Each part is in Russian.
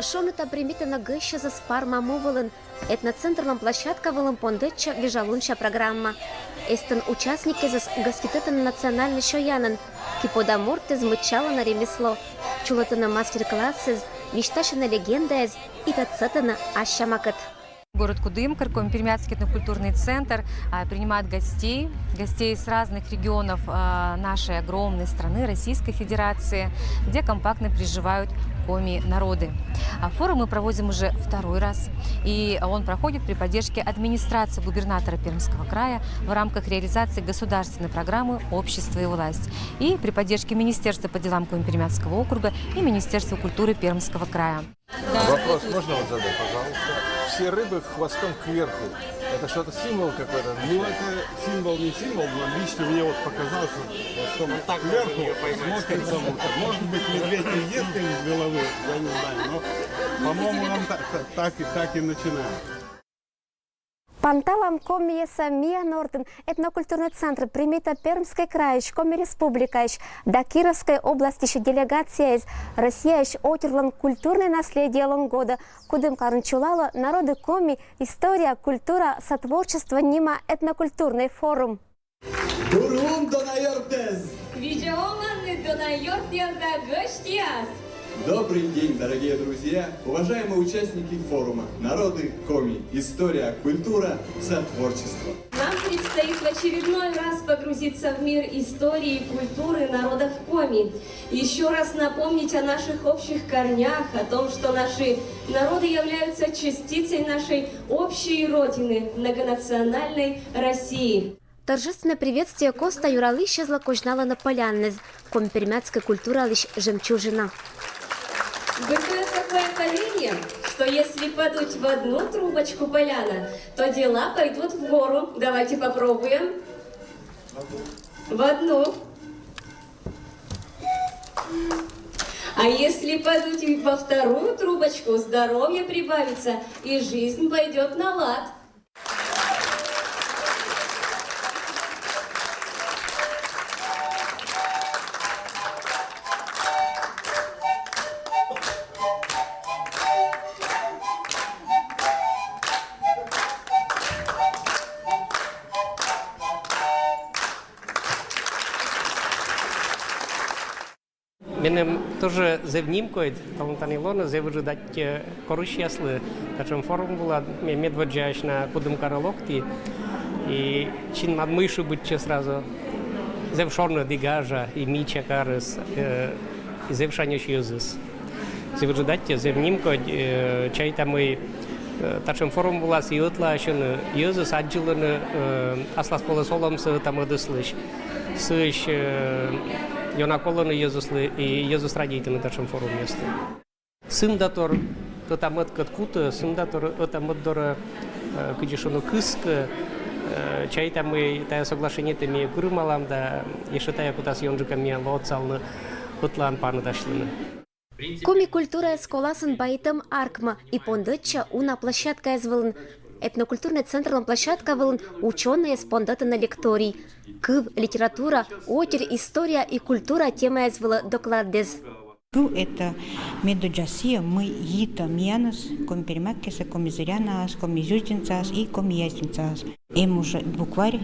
Шоныта примитана гыща за спарма мувылын. Этноцентрлом площадка вылым пондетча вижалунча программа. Эстон участники за госпитетан национальный шоянын. Кипода мортез мычала на ремесло. Чулатана мастер-классы, вишташина легенда и тацетана ащамакет. Город Кудымкар, Коми-Пермяцкий этнокультурный центр принимает гостей с разных регионов нашей огромной страны, Российской Федерации, где компактно проживают коми-народы. Форум мы проводим уже второй раз, и он проходит при поддержке администрации губернатора Пермского края в рамках реализации государственной программы «Общество и власть» и при поддержке Министерства по делам Коми-Пермяцкого округа и Министерства культуры Пермского края. Вопрос можно вам задать, пожалуйста? Все рыбы хвостом кверху. Это что-то символ какой-то? Ну, это символ не символ, но лично мне вот показалось, что хвостом так кверху смотрится лучше. Может быть, медведь и ест из головы, я не знаю, но, по-моему, он так и начинает. Панталам комиеса Мия Нортен, этнокультурный центр примита Пермской краищ, Коми республикаищ, до Кировской области еще делегация из России отерлан культурное наследие года, кудым карнчулало народы Коми, история, культура, сотворчество, нима этнокультурный форум. Бурун донайортез! Видеоманы донайортез да гостяс! Добрый день, дорогие друзья, уважаемые участники форума «Народы Коми. История, культура, сотворчество». Нам предстоит в очередной раз погрузиться в мир истории и культуры народов Коми. Еще раз напомнить о наших общих корнях, о том, что наши народы являются частицей нашей общей родины, многонациональной России. Торжественное приветствие Коста Юралы исчезла кожнала на полянез, коми-пермяцкая культура лишь жемчужина. Бытует такое поверье, что если подуть в одну трубочку поляна, то дела пойдут в гору. Давайте попробуем. В одну. А если подуть во вторую трубочку, здоровье прибавится и жизнь пойдет на лад. Менем тоже зевнимкой, там танилона зевжидать корущесли, качем форум была медводжаешь на Кудымкара локти и чин над мышу быть сразу зевшорно дигажа и мича карес и зевшаняш юзис. Зевжидать зевнимкой чай там и тачем форум была сиотлашен юзис аджилен аслас полосолом с там одыслыш слыш Йонаколаны Езуслы и Езус родители на нашем форуме месте. Сын датор это мат каткута, сын датор это мат дора кидишону кыска, чай там мы тая соглашение теми курмалам да и шатая кутас йонджиками лоцалны утлан паны дашлины. Коми-культура сколасын байтым аркма и пондытча уна площадка извылын. Этнокультурный центр площадка вылын ученые спондаты на лекторий. Кыв, литература, отер, история и культура тема извыла докладдез. Это медоджасия мы ита мианас, коми-пермяккеса, коми-зырянаас, коми-зюздинцаас и коми-яздинцаас. Им уже букварь,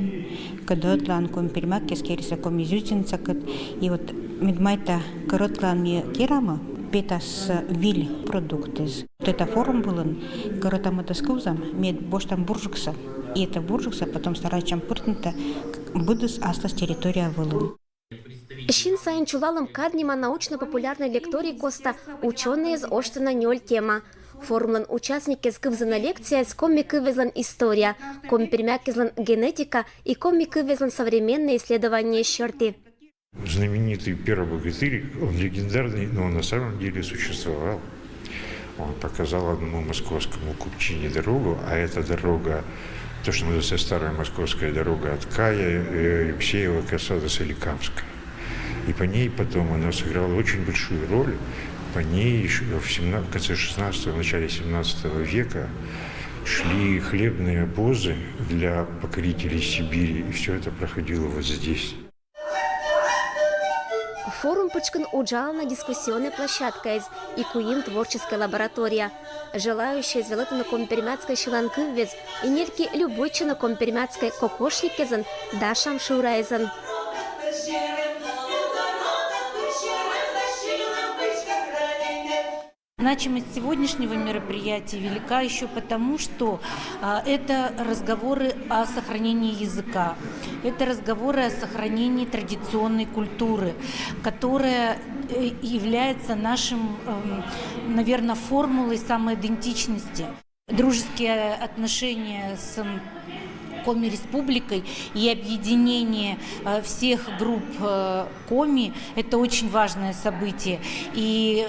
когда тлан коми-пермяккес кериса коми-зюздинцакат, и вот медмайта коротлан ми керама, петас виль продуктез. Вот это форум был, коротам это скузам, мед боштам буржукса. И это буржукса потом старачам пыртнута, будус астас территория вылын. Шин сайын чулалым каднима научно-популярной лектории Коста ученые из Оштана нёль тема. Форумлан участники с кывзана лекция с коми-кывезлан история, коми-пермякезлан генетика и коми-кывезлан современные исследования щерти. Знаменитый первобогатырь, он легендарный, но он на самом деле существовал. Он показал одному московскому купчине дорогу, а эта дорога, то, что называется старая московская дорога от Кая, Евсеева, коса до Соликамска. И по ней потом она сыграла очень большую роль. По ней еще в конце 16-го, начале 17 века шли хлебные обозы для покорителей Сибири, и все это проходило вот здесь. Форум почкан уджална дискуссионная площадка из ИКУИМ творческая лаборатория. Желающие извелать на компермятской шиланкы и нельки любойче на компермятской кокошникезен Дашам Шурайзен. Значимость сегодняшнего мероприятия велика еще потому, что это разговоры о сохранении языка, это разговоры о сохранении традиционной культуры, которая является нашим, наверное, формулой самоидентичности. Дружеские отношения с Коми-республикой и объединение всех групп Коми – это очень важное событие. И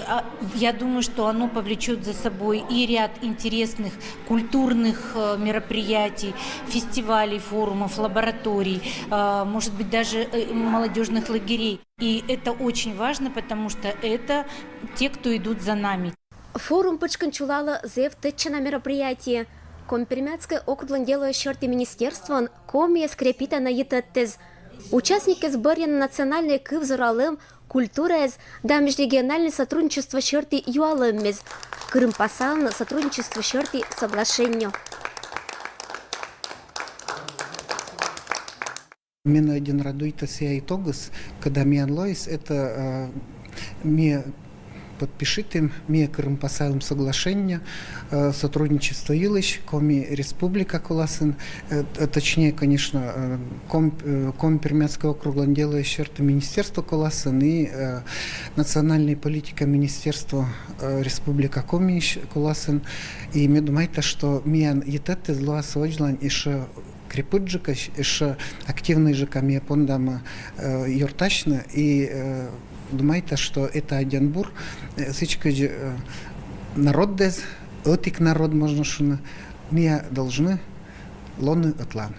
я думаю, что оно повлечет за собой и ряд интересных культурных мероприятий, фестивалей, форумов, лабораторий, может быть, даже молодежных лагерей. И это очень важно, потому что это те, кто идут за нами. Форум почканчулала зев тыча на мероприятие. Компермятское округлен дело черты министерства Коми скрепита на ететтез. Участники сборя на национальный кывзуралым культура да межрегиональное сотрудничество черты юалымез. Крым пасал на сотрудничество черты соглашению. Мен один радуйта сия итогус, когда мен лоис, это мне подпишите мне Крым пасалым соглашение, сотрудничество Илыч, Коми Республика Куласын, точнее, конечно, Коми-Пермятское округлен дело черты Министерства Куласын и национальная политика Министерства Республика Коми Куласын. И мне думается, что мен етет зло осводжлан еще крепыджика, еще активный же коми пондама юртачно и думаете, что это Аденбур, всички народ дез, отик народ можно шуна, мы должны лоны отлан.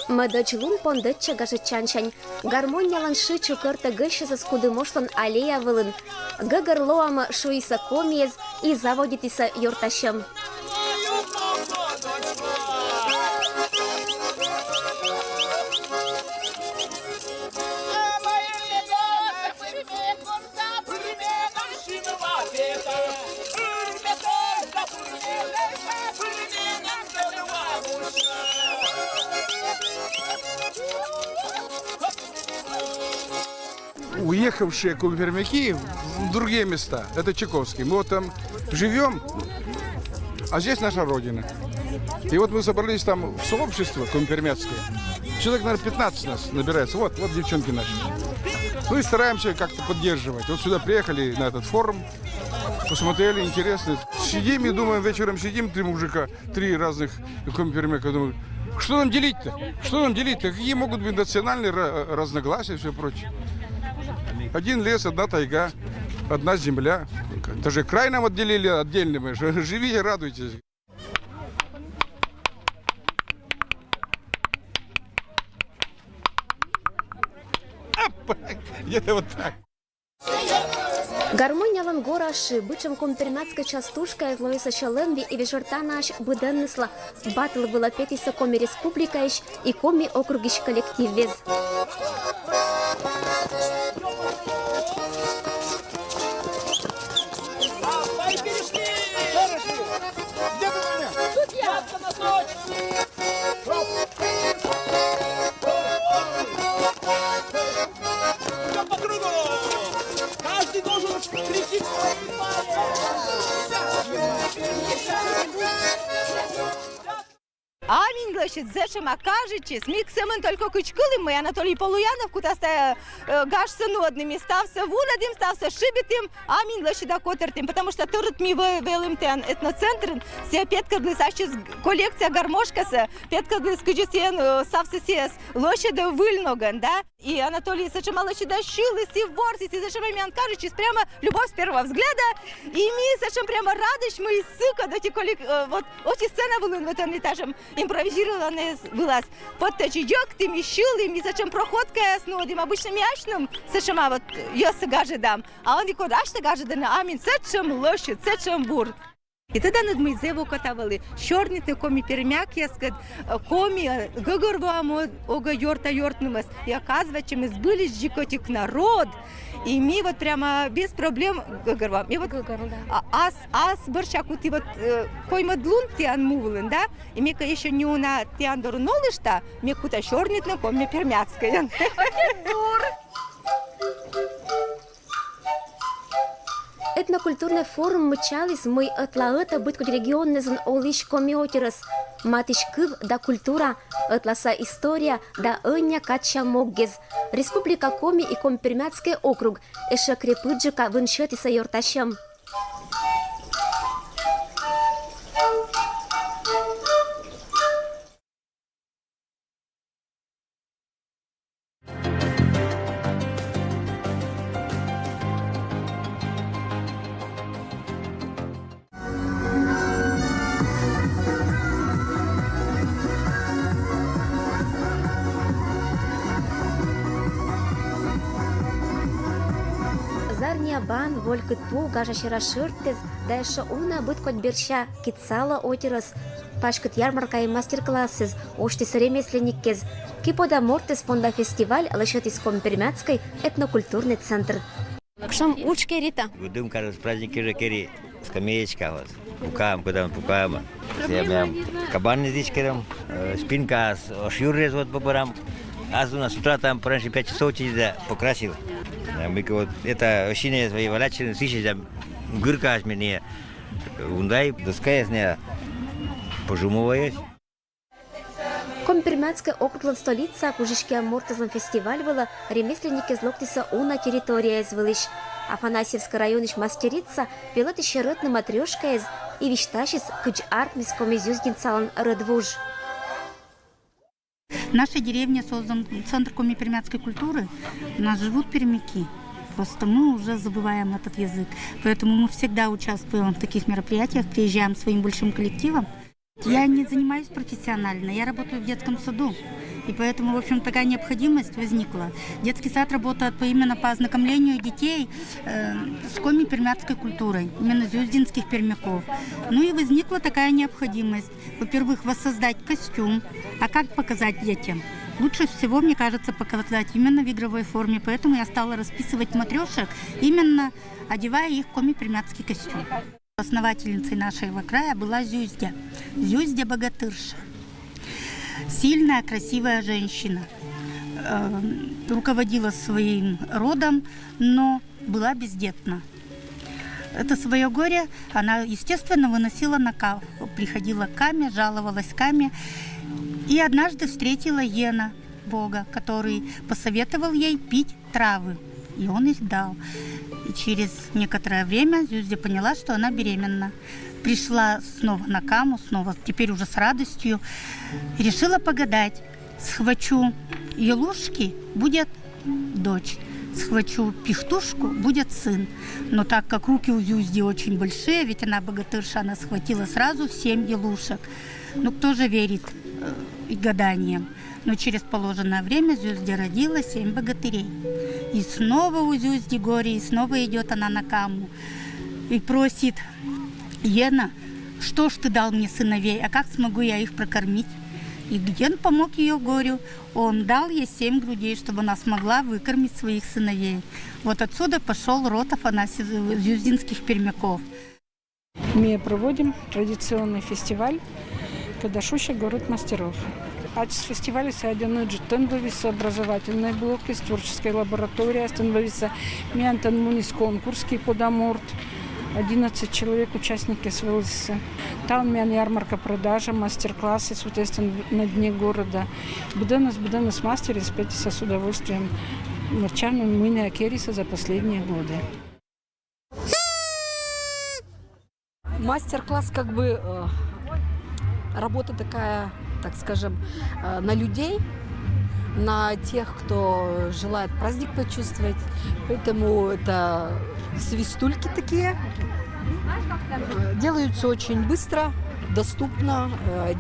Мадочлун пондетча гажичанчань. Гармония ланши чукарта гыща за скудымошлан аллея вылын. Гагарлоама шуиса комиез и заводитиса юртащам. Уехавшие коми-пермяки в другие места, это Чайковский. Мы вот там живем, а здесь наша родина. И вот мы собрались там в сообщество коми-пермяцкое. Человек, наверное, 15 нас набирается. Вот девчонки наши. Ну и стараемся как-то поддерживать. Вот сюда приехали на этот форум, посмотрели, интересно. Сидим и думаем, вечером сидим, три мужика, три разных коми-пермяка. Думаю, что нам делить-то? Что нам делить-то? Какие могут быть национальные разногласия и все прочее? Один лес, одна тайга, одна земля. Даже край нам отделили отдельно. Живите, радуйтесь. Где-то вот так. Гармония лангораши, бычем компермятская частушка из Лоиса Шаленви и вежерта наш буденнесла. Батл было петиса Коми Республика и Коми округищ коллектив вез. Аминь, глашит, зачем окажете? Смиксемен только кучкали мы, Анатолий Полуянов, куда ста гашся нодными, стався вуладим, стався шибитим, аминь, глашит, дакотертим, потому что тут ми велим тен этноцентр, все петка глисащи коллекция гармошкаса, петка глискуджисен, стався сес, лошадь выльноган, да? И Анатолий зачем молодший дощились, и в борзиці, зачем мені кажучи, прямо любов з першого взгляда. І ми зачем прямо радість, ми сука, до ті коли, вот, оці сцена були, вот вони там імпровізированы вилаз. Под тачидьок, тими щили, зачем проходка яснодим, обычно мячным, зачем вот, я сагажи дам. А он і аж сагажи дам, а мін, зачем лощі, зачем бур. І тоді над ми зеву катавали. Чорнити комі перемяк, я скажу, комі гогорвамо ога йорта йортнумас. І оказывается, ми збили жикотик народ. И мы вот прямо без проблем гогорвам. И вот ас борщаку ты вот койма длун тиан мувлен, да? И мы еще не на тиан дорнолышта, мы куда чорнит на коме пермяцкая. Етнокультурний форум мчались ми етлаета биткуть регіоннезен олиш коміотірес. Матиш кив да культура, етласа історія да øня кача моггез. Республіка Комі і Компермяцький округ, еше крепиджика виншетіса йорташем. Зарния бан, волькет пу, гажа щера шыртез, да еще уна быткоть берща, кицала отирос, пашкет ярмарка и мастер-классез, оштис ремесленниккез, кипода мортес фонда фестиваль, лошадис Компермяцкий этнокультурный центр. Кшам учке рита. Будем, кажется, праздники же кери, скамеечка вот, пукаем, куда мы пукаем. Кабан здесь керем, спинка, шюррез вот поборам. А у нас с утра там раньше 5 часов через покрасил. Мы вот это ощущение своей валячины слышали, там гырка от меня, ундай, доска ясная, пожумывает. Компермяцкий округ столица, кужишке мортезлен фестиваль была, ремесленники злоктиса уна территория из вылищ. Афанасьевский районыш мастерица, пилоты щерытны матрешка из и вишташис кыч артмис комизюздин салон рыдвуж. В нашей деревне создан Центр коми-пермяцкой культуры. У нас живут пермяки. Просто мы уже забываем этот язык. Поэтому мы всегда участвуем в таких мероприятиях, приезжаем своим большим коллективом. Я не занимаюсь профессионально, я работаю в детском саду. И поэтому, в общем, такая необходимость возникла. Детский сад работает именно по ознакомлению детей с коми-пермяцкой культурой, именно зюздинских пермяков. Ну и возникла такая необходимость. Во-первых, воссоздать костюм. А как показать детям? Лучше всего, мне кажется, показать именно в игровой форме. Поэтому я стала расписывать матрешек, именно одевая их в коми-пермяцкий костюм. Основательницей нашего края была Зюздя. Зюздя-богатырша. Сильная, красивая женщина. Руководила своим родом, но была бездетна. Это свое горе она, естественно, выносила на Кав. Приходила к Каме, жаловалась Каме. И однажды встретила Йена, Бога, который посоветовал ей пить травы. И он их дал. И через некоторое время Зюздя поняла, что она беременна. Пришла снова на Каму, снова, теперь уже с радостью. И решила погадать. Схвачу елушки, будет дочь. Схвачу пихтушку, будет сын. Но так как руки у Зюзди очень большие, ведь она богатырша, она схватила сразу 7 елушек. Ну кто же верит гаданиям? Но через положенное время Зюздя родила 7 богатырей. И снова у Зюзди горе, и снова идет она на Каму. И просит: Йена, что ж ты дал мне сыновей, а как смогу я их прокормить? И Йен помог ее горю. Он дал ей 7 грудей, чтобы она смогла выкормить своих сыновей. Вот отсюда пошел род зюздинских пермяков. Мы проводим традиционный фестиваль «Кадашущий город мастеров». От фестиваля становится образовательный блок из творческой лаборатории, становится ментон мунис конкурс подаморт. 11 человек, участники СВЛС. Там ярмарка продажа, мастер-классы, соответственно, на дне города. Буденос мастеры спетися с удовольствием. Ночами мы не окериса за последние годы. Мастер-класс как бы работа такая, так скажем, на людей. на тех, кто желает праздник почувствовать. Поэтому это свистульки такие. Делаются очень быстро, доступно.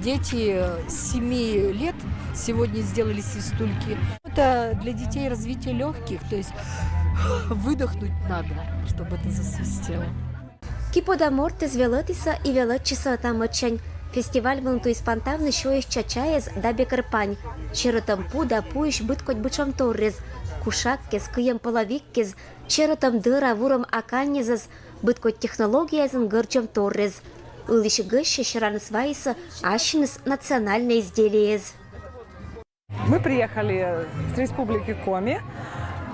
Дети с 7 лет сегодня сделали свистульки. Это для детей развитие легких, то есть выдохнуть надо, чтобы это засвистело. Кипода мортис велетиса и велетчиса тамочень. Фестиваль вълнтуй спонтанно шоиш чачаез да бекърпань. Черотам пу да пуиш быткоть бычам торрез. Кушаккез, кыем половиккез, черотам дыра вурам аканнезыз, быткоть технологиязын гырчам торрез. Ылыш гыще шыраныс вайсы ащиныс национальное изделиез. Мы приехали с Республики Коми.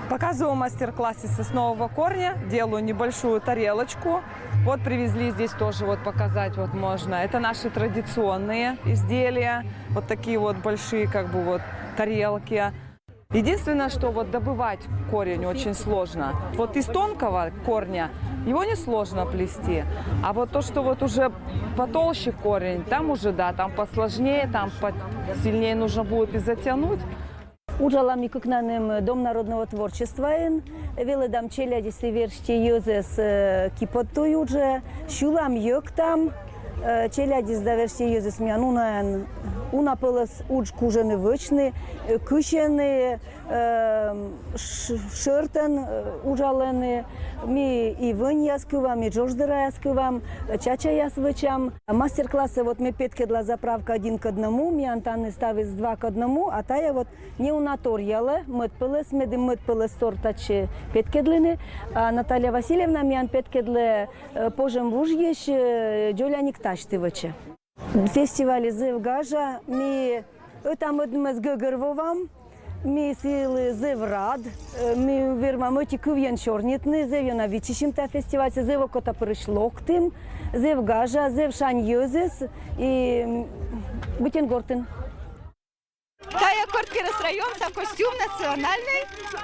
Показываю мастер-класс из соснового корня, делаю небольшую тарелочку. Вот привезли здесь тоже вот показать вот можно. Это наши традиционные изделия, вот такие вот большие как бы вот тарелки. Единственное, что вот добывать корень очень сложно. Вот из тонкого корня его несложно плести, а вот то, что вот уже потолще корень, там уже да, там посложнее, там посильнее нужно будет и затянуть. Ужала микукнанем Дом народного творчества, веледам челяди севершти юзес кипотту уже, шулам йок там, челяди сдавершти юзес мянунаен, унапылыс уж кужены вычны, кышены, шертен ужалены, ми и вынь яскывам, и джордера яскывам, чача ясвычам. Мастер-классы вот ми петки для заправка 1 к 1, ми антанны ставить 2 к 1, а тая вот не унаторьяла, мытпылыс, меди мытпылыс тортачи петкедлины, а Наталья Васильевна ми петкедле пожем вужьеш джоляник таштывачи. Фестиваль Зевгажа, ми там одним з гăгăрвовам, ми сили Зеврад, ми вирма ті кув'ян чорнітни, зев'яна вічішим та фестиваль, зевокота перешлоктим, Зевгажа, Зевшань Йозес і Бутінгортен. Тая Корткерес район, со костюм национальный.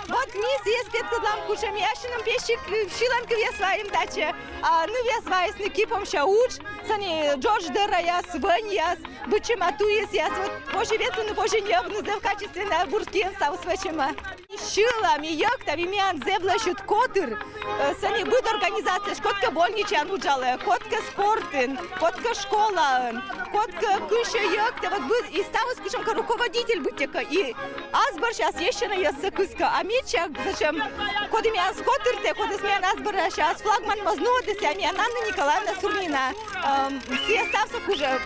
Вот низ есть петкадлам кушам яшином пещик, шиланка я своим даче. А ну я своим с Никипом шауч, сани Джордж Дера яс, Вань яс, бычем атуес яс, вот боже ветлыны, боже небны, в качестве на буркен сау свечема. Шилам и ёкта, вимян зевла щут котыр, сани будет организация, шкотка больничан уджала, котка спортен, котка школа, котка кыша ёкта, вот будет и ставус кушам руководитель бытека и азбар сейчас еще на ясакуска, а меча зачем коды меня скоттерте, коды с меня азбара сейчас флагман мазнодеся, а меня Анна Николаевна Сурнина, все стався уже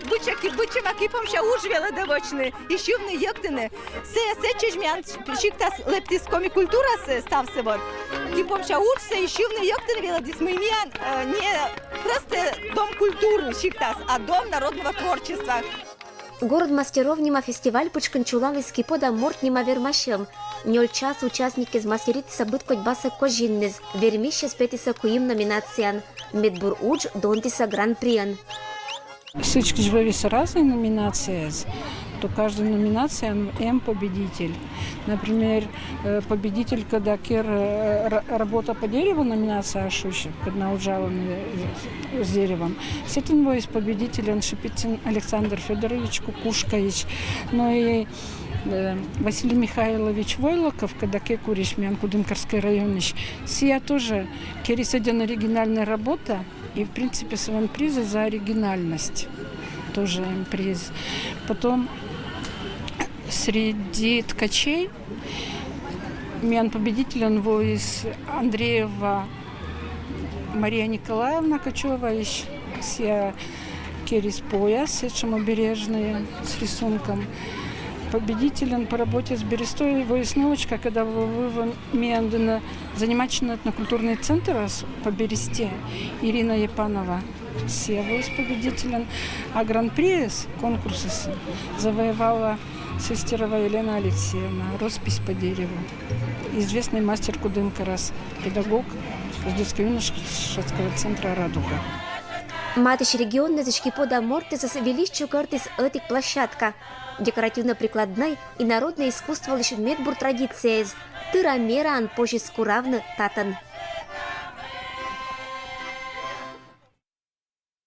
бычаки бычема кипом ща ужвела девочны, и щувны ёктыны, все сечеш меня шиктас лептискоми культура стався вот, кипом ща ужся и щувны ёктыны вела дисмы меня не просто дом культуры шиктас, а дом народного творчества. Город мастеров нима фестиваль пучканчулан из Кипода морт нима вермашем. Нёль час участники змастеритися быткоть баса кожиннез, вермище спетиса куим номинациян, медбур удж донтиса гран-приен. Всички живовиса разные номинации, то каждая номинация победитель. Например, победитель, когда работа по дереву, номинация Ашуши, когда ужаланы с деревом. Сетин есть победитель, он Шипицын Александр Федорович Кукушкаевич. Ну и Василий Михайлович Войлоков, когда куриш мян Кудымкарский район. Сия тоже керис один оригинальная работа. И, в принципе, свой призы за оригинальность. Тоже им приз. Потом среди ткачей мян победитель, он из Андреева Мария Николаевна Качева, сия керис пояс, шамобережные, с рисунком. Победитель он по работе с Берестой, его основочка, когда вы Миандина занимательный этнокультурный центр по Бересте, Ирина Епанова, Сева из победителем, а гран-при конкурса завоевала Сестерова Елена Алексеевна, роспись по дереву. Известный мастер Кудымкарас, педагог из детско-юношеского центра «Радуга». Матыш регионный зачки пода мортизас велищу картис этик площадка. Декоративно-прикладной и народное искусство лишь медбур традиция из тыра мера ан позже скуравны татан.